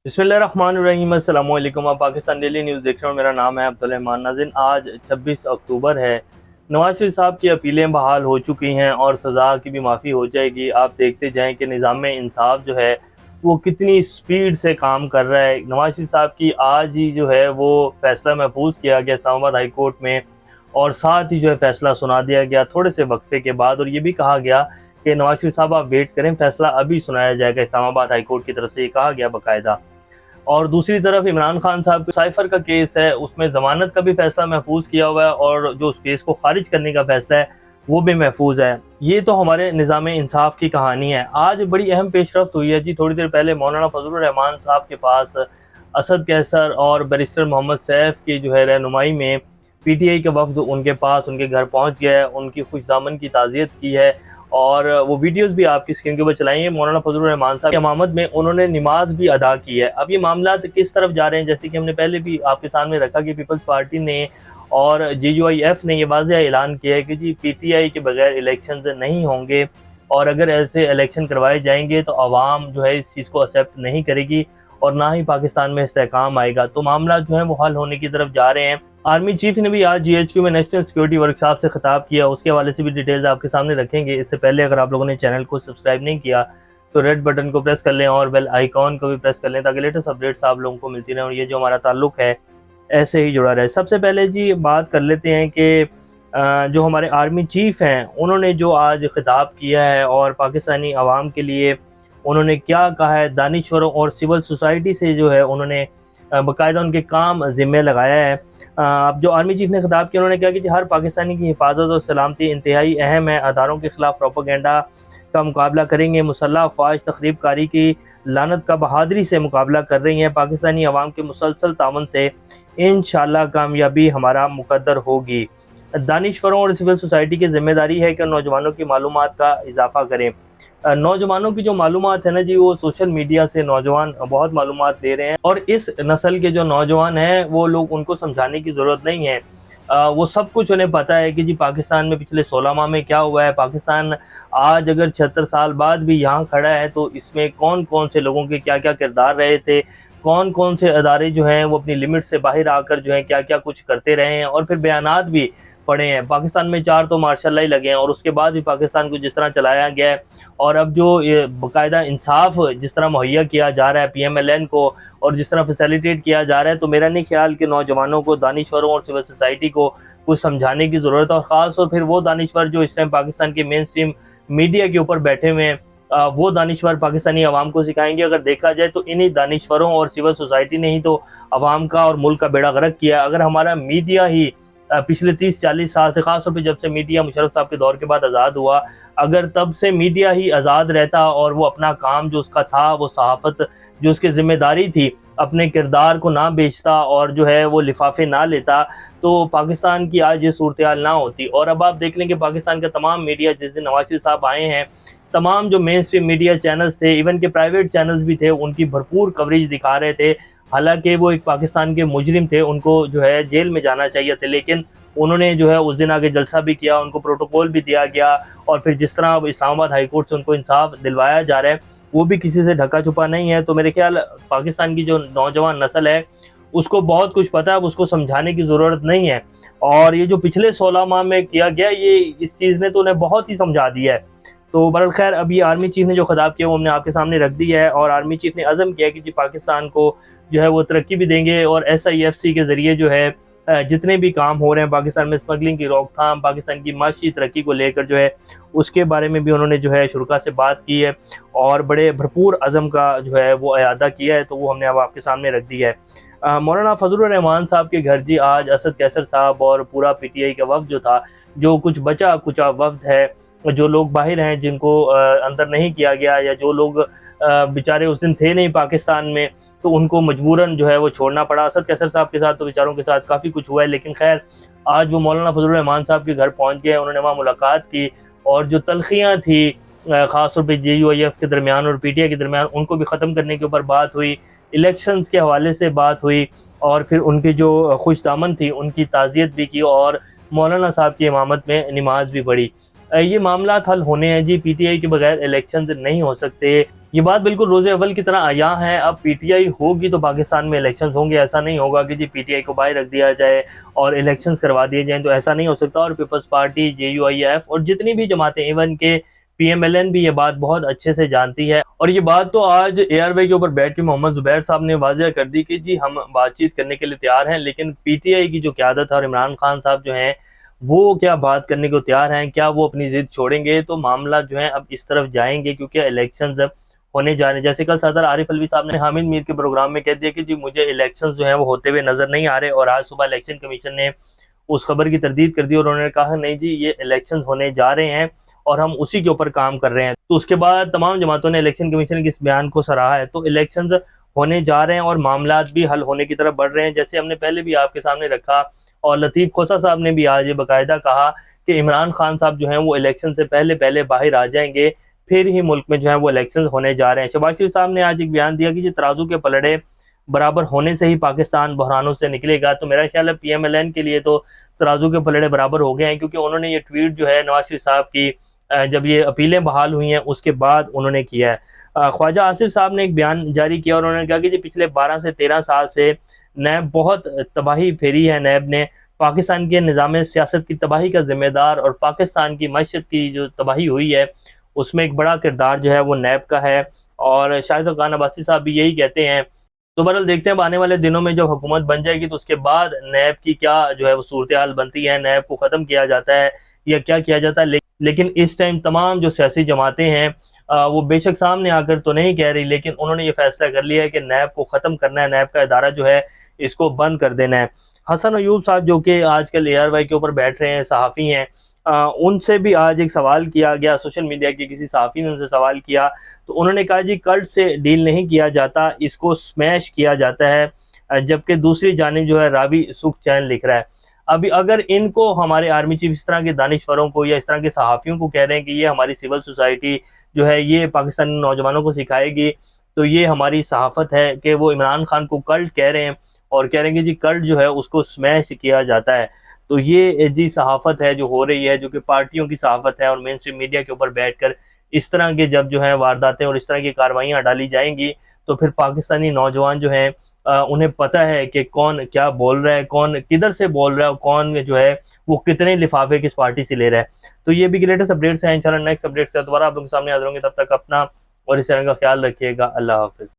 बिस्मिल्लाहिर्रहमानिर्रहीम। अस्सलाम वालेकुम। आप पाकिस्तान डेली न्यूज़ देख रहे हो। मेरा नाम है अब्दुल-रहमान। नाज़रीन, आज 26 अक्टूबर है। नवाज शरीफ साहब की अपीलें बहाल हो चुकी हैं और सज़ा की भी माफ़ी हो जाएगी। आप देखते जाएं कि निज़ाम इंसाफ जो है वो कितनी स्पीड से काम कर रहा है। नवाज शरीफ साहब की आज ही जो है वो फ़ैसला महफूज किया गया इस्लामाबाद हाई कोर्ट में, और साथ ही जो है फ़ैसला सुना दिया गया थोड़े से वक्फे के बाद। और ये भी कहा गया कि नवाज शरीफ साहब आप वेट करें, फ़ैसला अभी सुनाया जाएगा इस्लामाबाद हाई कोर्ट की तरफ से, ये कहा गया बाकायदा। और दूसरी तरफ इमरान खान साहब के साइफर का केस है, उसमें ज़मानत का भी फैसला महफूज किया हुआ है और जो उस केस को खारिज करने का फैसला है वो भी महफूज है। ये तो हमारे निज़ाम इंसाफ की कहानी है। आज बड़ी अहम पेशरफ्त हुई है जी। थोड़ी देर पहले मौलाना फजलुर रहमान साहब के पास असद कैसर और बैरिस्टर मोहम्मद सैफ की जो है रहनुमाई में पीटीआई का वफ्द उनके पास उनके घर पहुंच गया है, उनकी खुशदामन की ताज़ियत की है। और वो वीडियोस भी आपकी स्क्रीन के ऊपर चलाएंगे। मौलाना फजलुर रहमान साहब की इमामत में उन्होंने नमाज भी अदा की है। अब ये मामला किस तरफ जा रहे हैं, जैसे कि हमने पहले भी आपके सामने रखा कि पीपल्स पार्टी ने और JUIF ने ये वाज़ेह ऐलान किया है कि जी PTI के बगैर इलेक्शन नहीं होंगे, और अगर ऐसे इलेक्शन करवाए जाएंगे तो आवाम जो है इस चीज़ को एक्सेप्ट नहीं करेगी और ना ही पाकिस्तान में इस्तेहकाम आएगा। तो मामला जो है वो हल होने की तरफ जा रहे हैं। आर्मी चीफ ने भी आज GHQ में नेशनल सिक्योरिटी वर्कशॉप से खिताब किया, उसके हवाले से भी डिटेल्स आपके सामने रखेंगे। इससे पहले अगर आप लोगों ने चैनल को सब्सक्राइब नहीं किया तो रेड बटन को प्रेस कर लें और बेल आइकॉन को भी प्रेस कर लें ताकि लेटेस्ट अपडेट्स आप लोगों को मिलती रहें और ये जो हमारा ताल्लुक है ऐसे ही जुड़ा रहे। सबसे पहले जी बात कर लेते हैं कि जो हमारे आर्मी चीफ हैं उन्होंने जो आज खिताब किया है और पाकिस्तानी अवाम के लिए उन्होंने क्या कहा है। दानिश्वरों और सिविल सोसाइटी से जो है उन्होंने बाकायदा उनके काम ज़िम्मे लगाया है। अब जो आर्मी चीफ ने खिताब किया उन्होंने कहा कि हर पाकिस्तानी की हिफाजत और सलामती इंतहाई अहम है। अदारों के खिलाफ प्रोपेगेंडा का मुकाबला करेंगे। मुसल्लह अफवाज तखरीब कारी की लानत का बहादुरी से मुकाबला कर रही हैं। पाकिस्तानी अवाम के मुसलसल तावन से इंशाअल्लाह कामयाबी हमारा मुकद्दर होगी। दानिश्वरों और सिविल सोसाइटी की जिम्मेदारी है कि नौजवानों की मालूमात का इजाफा करें। नौजवानों की जो मालूमात है ना जी, वो सोशल मीडिया से नौजवान बहुत मालूमात ले रहे हैं और इस नस्ल के जो नौजवान हैं वो लोग, उनको समझाने की ज़रूरत नहीं है। वो सब कुछ उन्हें पता है कि जी पाकिस्तान में पिछले 16 माह में क्या हुआ है। पाकिस्तान आज अगर 76 साल बाद भी यहाँ खड़ा है तो इसमें कौन कौन से लोगों के क्या क्या किरदार रहे थे, कौन कौन से अदारे जो हैं वो अपनी लिमिट से बाहर आकर जो है क्या क्या कुछ करते रहे हैं। और फिर बयानात भी पड़े हैं। पाकिस्तान में 4 तो मार्शल ही लगे हैं और उसके बाद भी पाकिस्तान को जिस तरह चलाया गया है और अब जो ये बाकायदा इंसाफ जिस तरह मुहैया किया जा रहा है PMLN को और जिस तरह फैसिलिटेट किया जा रहा है, तो मेरा नहीं ख्याल कि नौजवानों को, दानिश्वरों और सिविल सोसाइटी को कुछ समझाने की ज़रूरत है। और ख़ास और फिर वो दानिश्वर जो इस टाइम पाकिस्तान के मेन स्ट्रीम मीडिया के ऊपर बैठे हुए हैं, वो दानिश्वर पाकिस्तानी अवाम को सिखाएंगे। अगर देखा जाए तो इन्हीं दानिश्वरों और सिविल सोसाइटी ने ही तो अवाम का और मुल्क का बेड़ा गर्क किया। अगर हमारा मीडिया ही पिछले 30-40 साल से, खासतौर पर जब से मीडिया मुशर्रफ साहब के दौर के बाद आज़ाद हुआ, अगर तब से मीडिया ही आज़ाद रहता और वो अपना काम जो उसका था, वो सहाफ़त जो उसकी ज़िम्मेदारी थी, अपने किरदार को ना बेचता और जो है वो लिफाफे ना लेता, तो पाकिस्तान की आज ये सूरत हाल ना होती। और अब आप देख लें कि पाकिस्तान का तमाम मीडिया, जिस दिन नवाज शरीफ साहब आए हैं, तमाम जो मेन स्ट्रीम मीडिया चैनल्स थे, इवन के प्राइवेट चैनल्स भी थे, उनकी भरपूर कवरेज दिखा रहे थे। हालांकि वो एक पाकिस्तान के मुजरिम थे, उनको जो है जेल में जाना चाहिए थे, लेकिन उन्होंने जो है उस दिन आगे जलसा भी किया, उनको प्रोटोकॉल भी दिया गया। और फिर जिस तरह इस्लामाबाद हाई कोर्ट से उनको इंसाफ दिलवाया जा रहा है, वो भी किसी से ढका छुपा नहीं है। तो मेरे ख्याल पाकिस्तान की जो नौजवान नस्ल है उसको बहुत कुछ पता है, उसको समझाने की ज़रूरत नहीं है। और ये जो पिछले 16 माह में किया गया, ये इस चीज़ ने तो उन्हें बहुत ही समझा दिया है। तो बहरहाल खैर, अभी आर्मी चीफ ने जो खिताब किया वो हमने आपके सामने रख दिया है। और आर्मी चीफ ने अज़म किया कि जी पाकिस्तान को जो है वो तरक्की भी देंगे और SIFC के ज़रिए जो है जितने भी काम हो रहे हैं पाकिस्तान में, स्मगलिंग की रोकथाम, पाकिस्तान की माशी तरक्की को लेकर जो है उसके बारे में भी उन्होंने जो है शुरा से बात की है और बड़े भरपूर अज़म का जो है वो अयादा किया है। तो वो हमने अब आपके सामने रख दिया है। मौलाना फजलुर रहमान साहब के घर जी आज असद कैसर साहब और पूरा PTI का वफ्द जो था, जो कुछ बचा कुचा वफ्द है, जो लोग बाहर हैं जिनको अंदर नहीं किया गया, या जो लोग बेचारे उस दिन थे नहीं पाकिस्तान में, तो उनको मजबूरन जो है वो छोड़ना पड़ा। असद कैसर साहब के साथ तो बेचारों के साथ काफ़ी कुछ हुआ है, लेकिन खैर आज वो मौलाना फजलुर रहमान साहब के घर पहुंच गए, उन्होंने वहाँ मुलाकात की और जो तलखियाँ थी ख़ासतौर पर JUIF के दरमियान और PTI के दरमियान, उनको भी ख़त्म करने के ऊपर बात हुई, इलेक्शंस के हवाले से बात हुई और फिर उनकी जो खुशदामन थी उनकी ताज़ियत भी की और मौलाना साहब की इमामत में नमाज भी पढ़ी। ये मामला हल होने हैं जी। PTI के बगैर इलेक्शन नहीं हो सकते। یہ بات بالکل روز اول کی طرح عیاں ہے. اب پی ٹی آئی ہوگی تو پاکستان میں الیکشنز ہوں گے. ایسا نہیں ہوگا کہ جی پی ٹی آئی کو باہر رکھ دیا جائے اور الیکشنز کروا دیے جائیں، تو ایسا نہیں ہو سکتا. اور Peoples Party, J U I F اور جتنی بھی جماعتیں، ایون کہ پی ایم ایل این بھی یہ بات بہت اچھے سے جانتی ہے. اور یہ بات تو آج اے آر وائی کے اوپر بیٹھ کے محمد زبیر صاحب نے واضح کر دی کہ جی ہم بات چیت کرنے کے لیے تیار ہیں، لیکن پی ٹی آئی کی جو قیادت ہے اور عمران خان صاحب جو ہیں وہ کیا بات کرنے کو تیار ہیں، کیا وہ اپنی ضد چھوڑیں گے؟ تو معاملہ جو ہے اب اس طرف جائیں گے، کیونکہ الیکشنز اب ہونے جا رہے ہیں. جیسے کل صدر عارف الوی صاحب نے حامد میر کے پروگرام میں کہہ دیا کہ جی مجھے الیکشنز جو ہیں وہ ہوتے ہوئے نظر نہیں آ رہے، اور آج صبح الیکشن کمیشن نے اس خبر کی تردید کر دی اور انہوں نے کہا نہیں جی یہ الیکشنز ہونے جا رہے ہیں اور ہم اسی کے اوپر کام کر رہے ہیں. تو اس کے بعد تمام جماعتوں نے الیکشن کمیشن کے اس بیان کو سراہا ہے. تو الیکشنز ہونے جا رہے ہیں اور معاملات بھی حل ہونے کی طرف بڑھ رہے ہیں. جیسے ہم نے پہلے بھی آپ کے سامنے رکھا اور لطیف کھوسہ صاحب نے بھی آج یہ باقاعدہ کہا کہ عمران خان صاحب جو ہیں وہ الیکشن سے پہلے باہر آ جائیں گے، پھر ہی ملک میں جو ہے وہ الیکشنز ہونے جا رہے ہیں. شہباز شریف صاحب نے آج ایک بیان دیا کہ یہ ترازو کے پلڑے برابر ہونے سے ہی پاکستان بحرانوں سے نکلے گا. تو میرا خیال ہے پی ایم ایل این کے لیے تو ترازو کے پلڑے برابر ہو گئے ہیں، کیونکہ انہوں نے یہ ٹویٹ جو ہے نواز شریف صاحب کی جب یہ اپیلیں بحال ہوئی ہیں اس کے بعد انہوں نے کیا ہے. خواجہ آصف صاحب نے ایک بیان جاری کیا اور انہوں نے کہا کہ جی پچھلے 12 سے 13 سال سے نیب بہت تباہی پھیری ہے. نیب نے پاکستان کے نظام سیاست کی تباہی کا ذمہ دار اور پاکستان کی معیشت کی جو تباہی ہوئی ہے اس میں ایک بڑا کردار جو ہے وہ نیب کا ہے. اور شاہد خان عباسی صاحب بھی یہی کہتے ہیں. تو بہرحال دیکھتے ہیں اب آنے والے دنوں میں جب حکومت بن جائے گی تو اس کے بعد نیب کی کیا جو ہے وہ صورتحال بنتی ہے، نیب کو ختم کیا جاتا ہے یا کیا کیا جاتا ہے. لیکن اس ٹائم تمام جو سیاسی جماعتیں ہیں وہ بے شک سامنے آ کر تو نہیں کہہ رہی، لیکن انہوں نے یہ فیصلہ کر لیا ہے کہ نیب کو ختم کرنا ہے، نیب کا ادارہ جو ہے اس کو بند کر دینا ہے. حسن ایوب صاحب جو کہ آج کل اے آر وائی کے اوپر بیٹھ رہے ہیں، صحافی ہیں، ان سے بھی آج ایک سوال کیا گیا، سوشل میڈیا کے کسی صحافی نے ان سے سوال کیا تو انہوں نے کہا جی کلٹ سے ڈیل نہیں کیا جاتا، اس کو سمیش کیا جاتا ہے. جبکہ دوسری جانب جو ہے راوی سکھ چین لکھ رہا ہے. ابھی اگر ان کو ہمارے آرمی چیف اس طرح کے دانشوروں کو یا اس طرح کے صحافیوں کو کہہ رہے ہیں کہ یہ ہماری سول سوسائٹی جو ہے یہ پاکستانی نوجوانوں کو سکھائے گی، تو یہ ہماری صحافت ہے کہ وہ عمران خان کو کلٹ کہہ رہے ہیں اور کہہ رہے ہیں کہ جی کلٹ جو ہے اس کو سمیش کیا جاتا ہے. تو یہ جی صحافت ہے جو ہو رہی ہے، جو کہ پارٹیوں کی صحافت ہے. اور مین اسٹریم میڈیا کے اوپر بیٹھ کر اس طرح کے جب جو ہیں وارداتیں اور اس طرح کی کاروائیاں ڈالی جائیں گی تو پھر پاکستانی نوجوان جو ہیں انہیں پتہ ہے کہ کون کیا بول رہا ہے، کون کدھر سے بول رہا ہے، اور کون جو ہے وہ کتنے لفافے کس پارٹی سے لے رہا ہے. تو یہ بھی گریٹسٹ اپڈیٹس ہیں. انشاءاللہ نیکسٹ اپڈیٹ سے دوبارہ آپ لوگوں کے سامنے حاضر ہوں گے. تب تک اپنا اور اس طرح کا خیال رکھیے گا. اللہ حافظ.